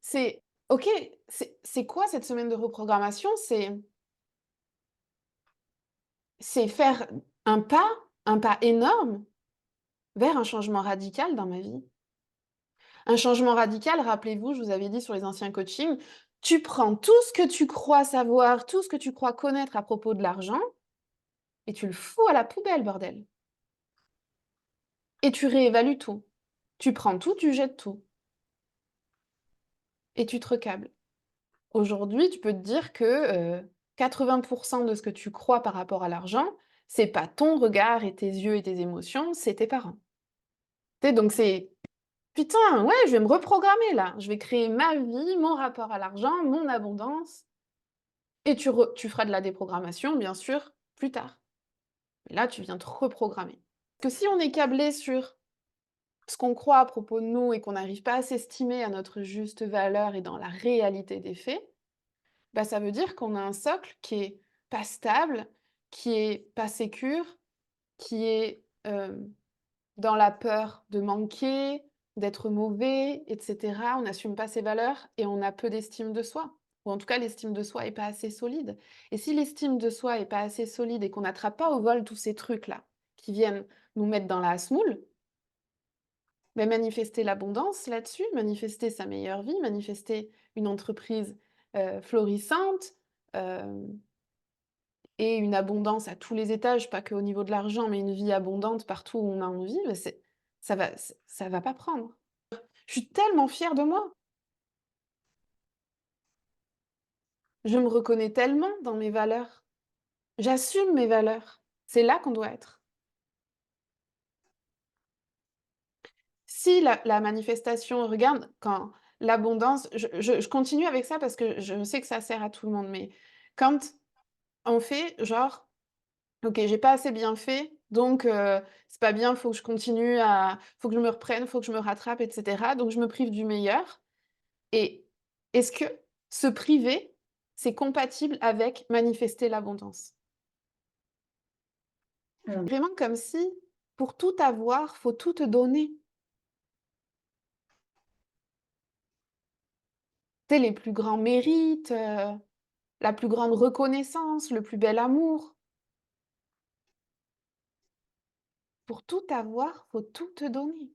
C'est OK, c'est quoi cette semaine de reprogrammation? C'est faire un pas énorme vers un changement radical dans ma vie. Un changement radical, rappelez-vous, je vous avais dit sur les anciens coachings, tu prends tout ce que tu crois savoir, tout ce que tu crois connaître à propos de l'argent et tu le fous à la poubelle, bordel. Et tu réévalues tout. Tu prends tout, tu jettes tout et tu te recables. Aujourd'hui, tu peux te dire que, 80 de ce que tu crois par rapport à l'argent, c'est pas ton regard et tes yeux et tes émotions, c'est tes parents. Tu sais, donc c'est: «Putain, ouais, je vais me reprogrammer là, je vais créer ma vie, mon rapport à l'argent, mon abondance» et tu feras de la déprogrammation, bien sûr, plus tard. Mais là, tu viens te reprogrammer. Que si on est câblé sur ce qu'on croit à propos de nous et qu'on n'arrive pas à s'estimer à notre juste valeur et dans la réalité des faits, bah, ça veut dire qu'on a un socle qui est pas stable, qui est pas sécure, qui est, dans la peur de manquer, d'être mauvais et cetera. On n'assume pas ses valeurs et on a peu d'estime de soi. Ou en tout cas, l'estime de soi est pas assez solide. Et si l'estime de soi est pas assez solide et qu'on n'attrape pas au vol tous ces trucs-là, qui viennent nous mettre dans la semoule, beh, manifester l'abondance là-dessus, manifester sa meilleure vie, manifester une entreprise, florissante, hem et une abondance à tous les étages, pas qu'au niveau de l'argent, mais une vie abondante partout où on a envie, bah, ça va pas prendre. Je suis tellement fière de moi. Je me reconnais tellement dans mes valeurs. J'assume mes valeurs. C'est là qu'on doit être. Si la manifestation regarde, quand l'abondance je continue avec ça parce que je sais que ça sert à tout le monde, mais quand on fait genre: OK, j'ai pas assez bien fait, donc c'est pas bien, faut que je me reprenne, faut que je me rattrape et cetera, donc je me prive du meilleur et est-ce que se priver, c'est compatible avec manifester l'abondance? Vraiment comme si, pour tout avoir, faut tout te donner. Tu sais, les plus grands mérites, la plus grande reconnaissance, le plus bel amour. Pour tout avoir, faut tout te donner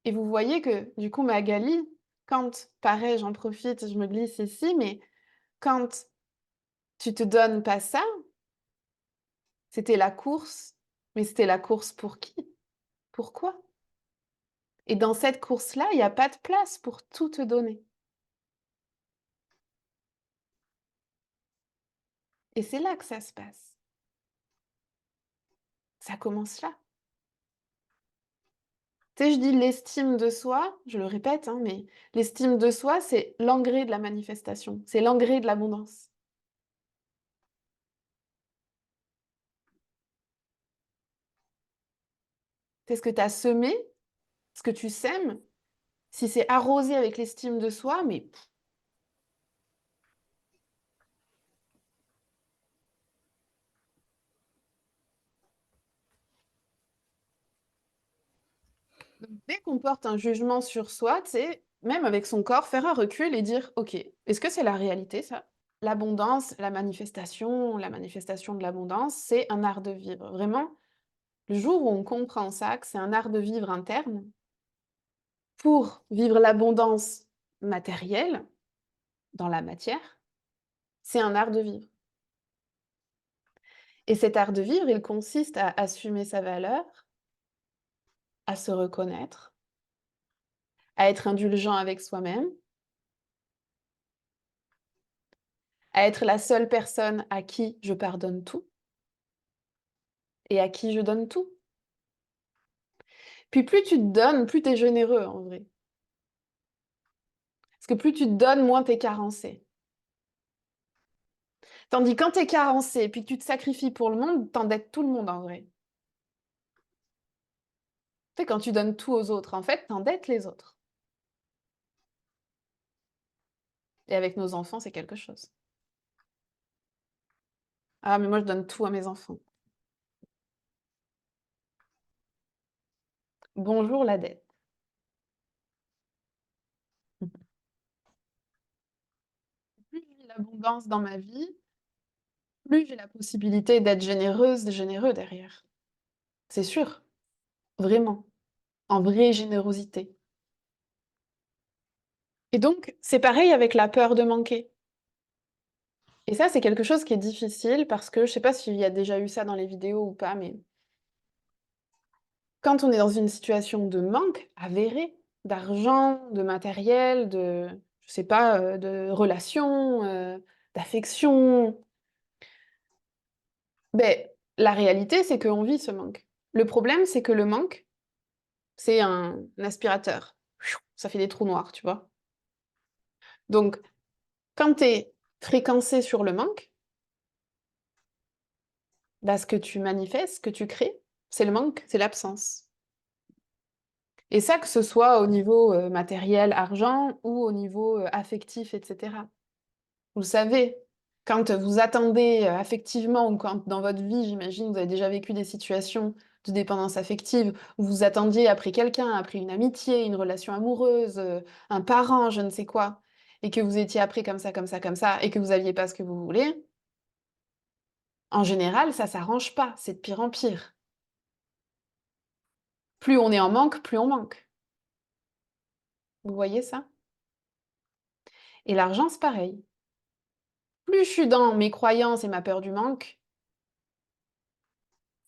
et vous voyez que, du coup, Magali, quand pareil, j'en profite, je me glisse ici, mais quand tu te donnes pas ça, c'était la course, mais c'était la course pour qui? Pourquoi? Et dans cette course-là, il y a pas de place pour tout te donner et c'est là que ça se passe. Ça commence là. Tu sais, je dis l'estime de soi, je le répète, hein, mais l'estime de soi, c'est l'engrais de la manifestation, c'est l'engrais de l'abondance. C'est ce que tu as semé, ce que tu sèmes, si c'est arrosé avec l'estime de soi, mais dès qu'on porte un jugement sur soi, tu sais, même avec son corps, faire un recul et dire: «OK, est-ce que c'est la réalité ça?» L'abondance, la manifestation de l'abondance, c'est un art de vivre. Vraiment, le jour où on comprend ça, que c'est un art de vivre interne, pour vivre l'abondance matérielle, dans la matière, c'est un art de vivre. Et cet art de vivre, il consiste à assumer sa valeur, à se reconnaître, à être indulgent avec soi-même, à être la seule personne à qui je pardonne tout et à qui je donne tout. Puis plus tu te donnes, plus tu es généreux en vrai. Parce que plus tu te donnes, moins tu es carencé. Tandis quand tu es carencé, puis que tu te sacrifies pour le monde, tu endettes tout le monde en vrai. Tu sais, quand tu donnes tout aux autres, en fait, tu endettes les autres. Et avec nos enfants, c'est quelque chose. Ah, mais moi, je donne tout à mes enfants. Bonjour la dette. l'abondance dans ma vie, plus j'ai la possibilité d'être généreuse, généreux derrière. C'est sûr, vraiment, en vraie générosité. Et donc, c'est pareil avec la peur de manquer. Et ça, c'est quelque chose qui est difficile parce que je sais pas s'il y a déjà eu ça dans les vidéos ou pas, mais quand on est dans une situation de manque avéré, d'argent, de matériel, de je sais pas, de relations, d'affection, beh, la réalité, c'est qu'on vit ce manque. Le problème, c'est que le manque, c'est un aspirateur. Ça fait des trous noirs, tu vois? Donc quand tu es fréquencé sur le manque, bah, ce que tu manifestes, ce que tu crées, c'est le manque, c'est l'absence. Et ça, que ce soit au niveau, matériel, argent ou au niveau, affectif et cetera. Vous le savez, quand vous attendez, affectivement ou quand dans votre vie, j'imagine, vous avez déjà vécu des situations de dépendance affective, où vous attendiez après quelqu'un, après une amitié, une relation amoureuse, un parent, je ne sais quoi, et que vous étiez après comme ça, comme ça, comme ça, et que vous aviez pas ce que vous voulez, en général, ça s'arrange pas, c'est de pire en pire. Plus on est en manque, plus on manque. Vous voyez ça? Et l'argent, c'est pareil. Plus je suis dans mes croyances et ma peur du manque,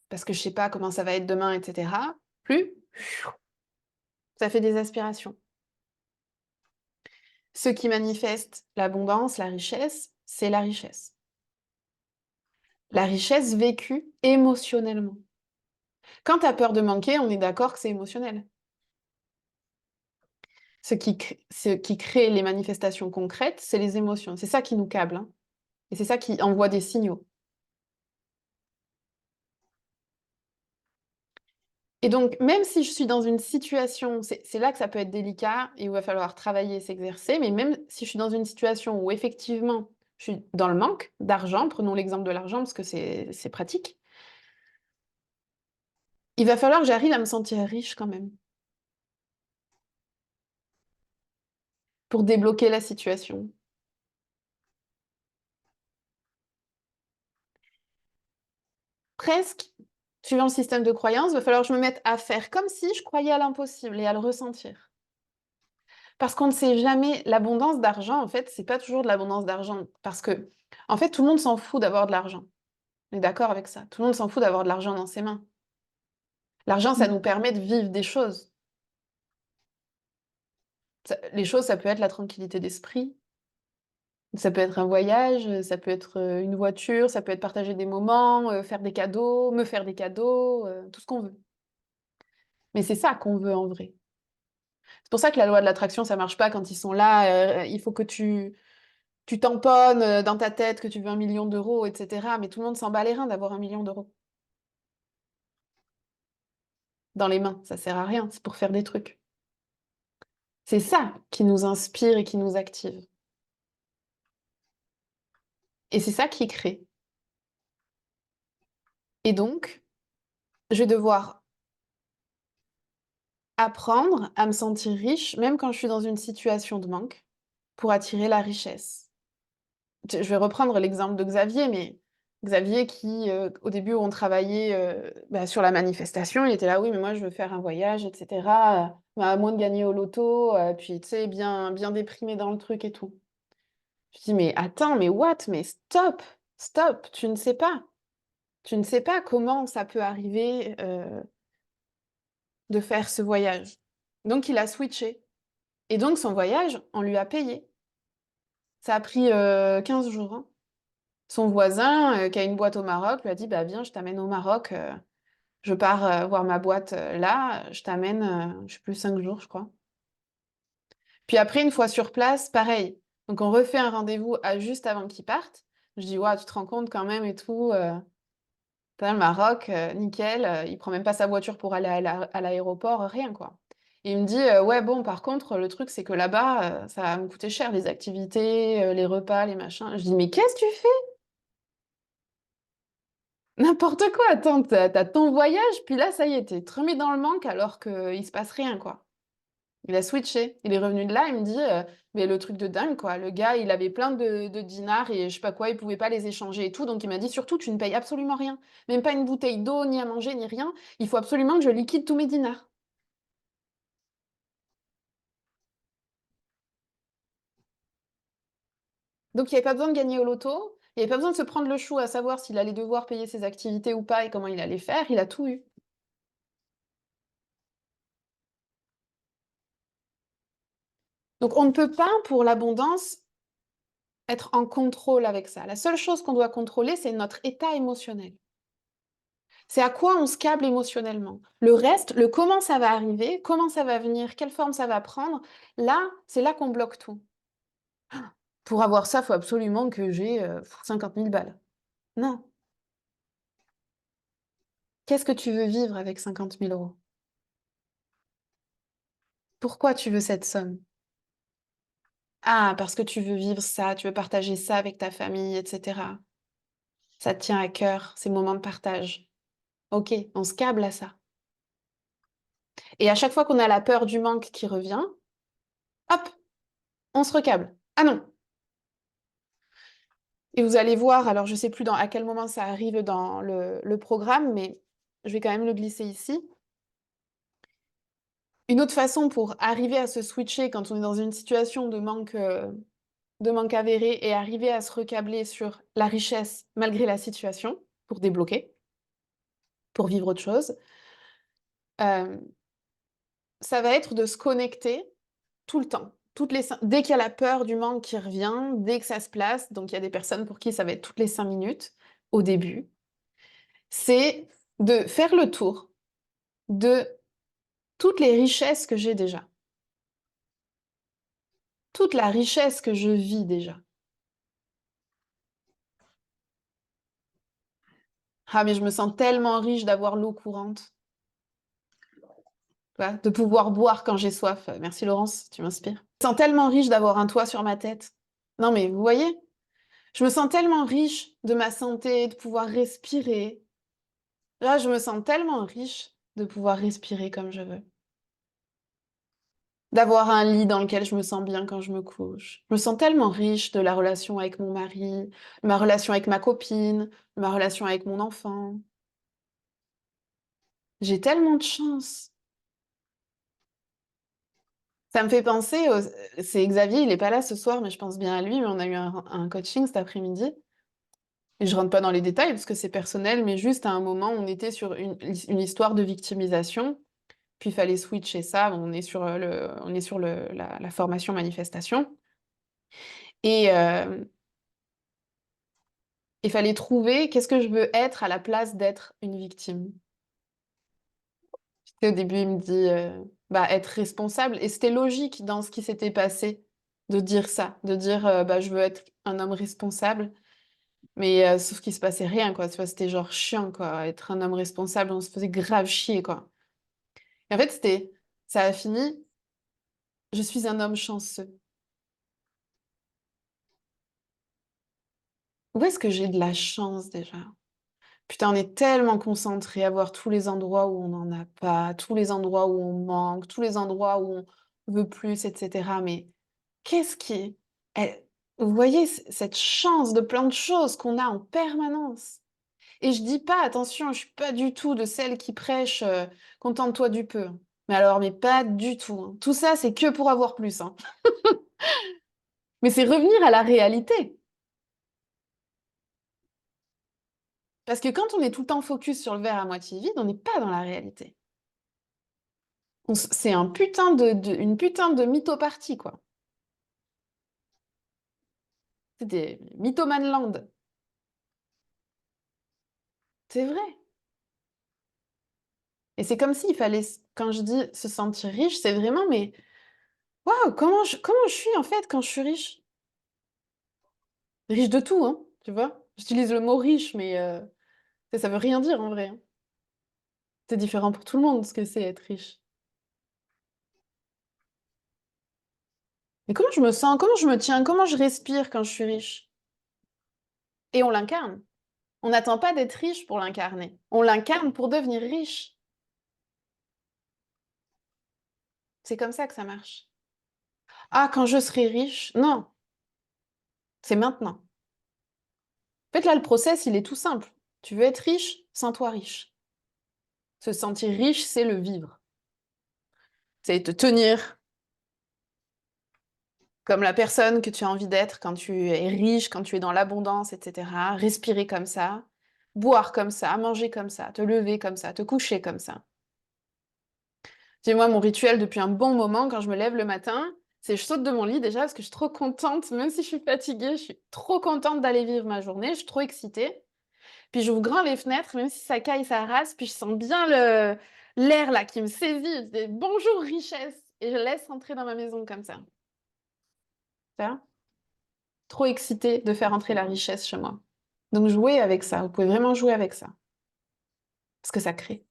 parce que je sais pas comment ça va être demain et cetera, plus ça fait des aspirations. Ce qui manifeste l'abondance, la richesse, c'est la richesse. La richesse vécue émotionnellement. Quand tu as peur de manquer, on est d'accord que c'est émotionnel. Ce qui crée les manifestations concrètes, c'est les émotions. C'est ça qui nous câble, hein, et c'est ça qui envoie des signaux. Et donc, même si je suis dans une situation, c'est là que ça peut être délicat et où il va falloir travailler et s'exercer, mais même si je suis dans une situation où effectivement je suis dans le manque d'argent, prenons l'exemple de l'argent parce que c'est pratique, il va falloir que j'arrive à me sentir riche quand même pour débloquer la situation. Presque, suivant le système de croyance, il va falloir que je me mette à faire comme si je croyais à l'impossible et à le ressentir. Parce qu'on ne sait jamais, l'abondance d'argent, en fait, c'est pas toujours de l'abondance d'argent. Parce que, en fait, tout le monde s'en fout d'avoir de l'argent. On est d'accord avec ça? Tout le monde s'en fout d'avoir de l'argent dans ses mains. L'argent, ça nous permet de vivre des choses. Les choses, ça peut être la tranquillité d'esprit, ça peut être un voyage, ça peut être une voiture, ça peut être partager des moments, faire des cadeaux, me faire des cadeaux, tout ce qu'on veut. Mais c'est ça qu'on veut en vrai. C'est pour ça que la loi de l'attraction, ça marche pas quand ils sont là, il faut que tu tamponnes dans ta tête que tu veux 1 million d'euros, etc. Mais tout le monde s'en bat les reins d'avoir 1 million d'euros dans les mains. Ça sert à rien, c'est pour faire des trucs. C'est ça qui nous inspire et qui nous active. Et c'est ça qui crée. Et donc, je vais devoir apprendre à me sentir riche, même quand je suis dans une situation de manque, pour attirer la richesse. Je vais reprendre l'exemple de Xavier, mais Xavier qui, au début où on travaillait, bah, sur la manifestation, il était là: «Oui, mais moi je veux faire un voyage et cetera, bah, à moins de gagner au loto», puis tu sais, bien déprimé dans le truc et tout. Je dis: «Mais attends, mais what? Mais stop! Stop! Tu ne sais pas. Tu ne sais pas comment ça peut arriver, de faire ce voyage». Donc il a switché et donc son voyage, on lui a payé. Ça a pris, 15 jours, hein. Son voisin, qui a une boîte au Maroc, lui a dit: «Bah, viens, je t'amène au Maroc, je pars, voir ma boîte, là, je t'amène, je sais plus 5 jours, je crois». Puis après, une fois sur place, pareil. Donc on refait un rendez-vous à juste avant qu'il parte. Je dis: «Waouh, tu te rends compte quand même et tout, putain le Maroc, nickel», il prend même pas sa voiture pour aller à l'aéroport, rien quoi. Et il me dit: «Ouais, bon, par contre, le truc, c'est que là-bas, ça va me coûter cher les activités, les repas, les machins». Je dis: «Mais qu'est-ce que tu fais? N'importe quoi, attends, tu as ton voyage, puis là, ça y est, tu te remets dans le manque alors qu'il se passe rien, quoi». Il a switché. Il est revenu de là, il me dit, mais le truc de dingue, quoi. Le gars, il avait plein de dinars et je sais pas quoi, il pouvait pas les échanger et tout. Donc il m'a dit, surtout, tu ne payes absolument rien. Même pas une bouteille d'eau, ni à manger, ni rien. Il faut absolument que je liquide tous mes dinars. Donc il n'y avait pas besoin de gagner au loto. Il n'y avait pas besoin de se prendre le chou à savoir s'il allait devoir payer ses activités ou pas et comment il allait faire. Il a tout eu. Donc on ne peut pas, pour l'abondance, être en contrôle avec ça. La seule chose qu'on doit contrôler, c'est notre état émotionnel. C'est à quoi on se câble émotionnellement. Le reste, le comment ça va arriver, comment ça va venir, quelle forme ça va prendre, là, c'est là qu'on bloque tout. Pour avoir ça, il faut absolument que j'ai 50 000 balles. Non. Qu'est-ce que tu veux vivre avec 50 000 euros? Pourquoi tu veux cette somme? Ah, parce que tu veux vivre ça, tu veux partager ça avec ta famille, etc. Ça te tient à cœur, ces moments de partage. Ok, on se câble à ça. Et à chaque fois qu'on a la peur du manque qui revient, hop, on se recable. Ah non. Et vous allez voir, alors je ne sais plus à quel moment ça arrive dans le programme, mais je vais quand même le glisser ici. Une autre façon pour arriver à se switcher quand on est dans une situation de manque avéré et arriver à se recabler sur la richesse malgré la situation, pour débloquer, pour vivre autre chose, euh, ça va être de se connecter tout le temps. Dès qu'il y a la peur du manque qui revient, dès que ça se place, donc il y a des personnes pour qui ça va être toutes les 5 minutes au début, c'est de faire le tour de toutes les richesses que j'ai déjà, toute la richesse que je vis déjà. Ah, mais je me sens tellement riche d'avoir l'eau courante, tu vois, de pouvoir boire quand j'ai soif. Merci Laurence, tu m'inspires. Je me sens tellement riche d'avoir un toit sur ma tête. Non, mais vous voyez, je me sens tellement riche de ma santé, de pouvoir respirer. Là, je me sens tellement riche de pouvoir respirer comme je veux. D'avoir un lit dans lequel je me sens bien quand je me couche. Je me sens tellement riche de la relation avec mon mari, ma relation avec ma copine, ma relation avec mon enfant. J'ai tellement de chance. Ça me fait penser, c'est Xavier, il n'est pas là ce soir, mais je pense bien à lui, mais on a eu un coaching cet après-midi. Et je rentre pas dans les détails parce que c'est personnel, mais juste à un moment, on était sur une histoire de victimisation, puis il fallait switcher ça. On est sur la formation manifestation. Et il fallait trouver qu'est-ce que je veux être à la place d'être une victime. Et au début, il me dit bah, être responsable. Et c'était logique dans ce qui s'était passé de dire ça, de dire bah, je veux être un homme responsable. Mais sauf qu'il se passait rien, quoi. Tu vois, c'était genre chiant, quoi. Être un homme responsable, on se faisait grave chier, quoi. Et en fait, ça a fini, je suis un homme chanceux. Où est-ce que j'ai de la chance déjà? Putain, on est tellement concentré à voir tous les endroits où on n'en a pas, tous les endroits où on manque, tous les endroits où on veut plus, etc. Mais qu'est-ce qui... eh, vous voyez cette chance de plein de choses qu'on a en permanence. Et je dis pas, attention, je suis pas du tout de celle qui prêche contente-toi du peu. Mais alors, mais pas du tout, hein. Tout ça, c'est que pour avoir plus, hein. Mais c'est revenir à la réalité. Parce que quand on est tout le temps focus sur le verre à moitié vide, on n'est pas dans la réalité. C'est une putain de mytho-party, quoi. C'est des mythomanland. C'est vrai. Et c'est comme s'il fallait, quand je dis se sentir riche, c'est vraiment, mais waouh, comment je suis en fait quand je suis riche? Riche de tout, hein, tu vois? J'utilise le mot riche, mais ça veut rien dire en vrai, hein. C'est différent pour tout le monde ce que c'est être riche. Mais comment je me sens, comment je me tiens, comment je respire quand je suis riche? Et on l'incarne. On n'attend pas d'être riche pour l'incarner. On l'incarne pour devenir riche. C'est comme ça que ça marche. Ah, quand je serai riche? Non, c'est maintenant. En fait, là, le process, il est tout simple. Tu veux être riche? Sens-toi riche. Se sentir riche, c'est le vivre. C'est te tenir comme la personne que tu as envie d'être quand tu es riche, quand tu es dans l'abondance, etc. Respirer comme ça, boire comme ça, manger comme ça, te lever comme ça, te coucher comme ça. Tu sais, moi, mon rituel depuis un bon moment, quand je me lève le matin, c'est je saute de mon lit déjà parce que je suis trop contente, même si je suis fatiguée, je suis trop contente d'aller vivre ma journée, je suis trop excitée. Puis j'ouvre grand les fenêtres, même si ça caille, ça rase, puis je sens bien l'air là qui me saisit. Je dis bonjour richesse et je laisse rentrer dans ma maison comme ça. Tu vois. Trop excitée de faire entrer la richesse chez moi. Donc jouez avec ça, vous pouvez vraiment jouer avec ça, parce que ça crée.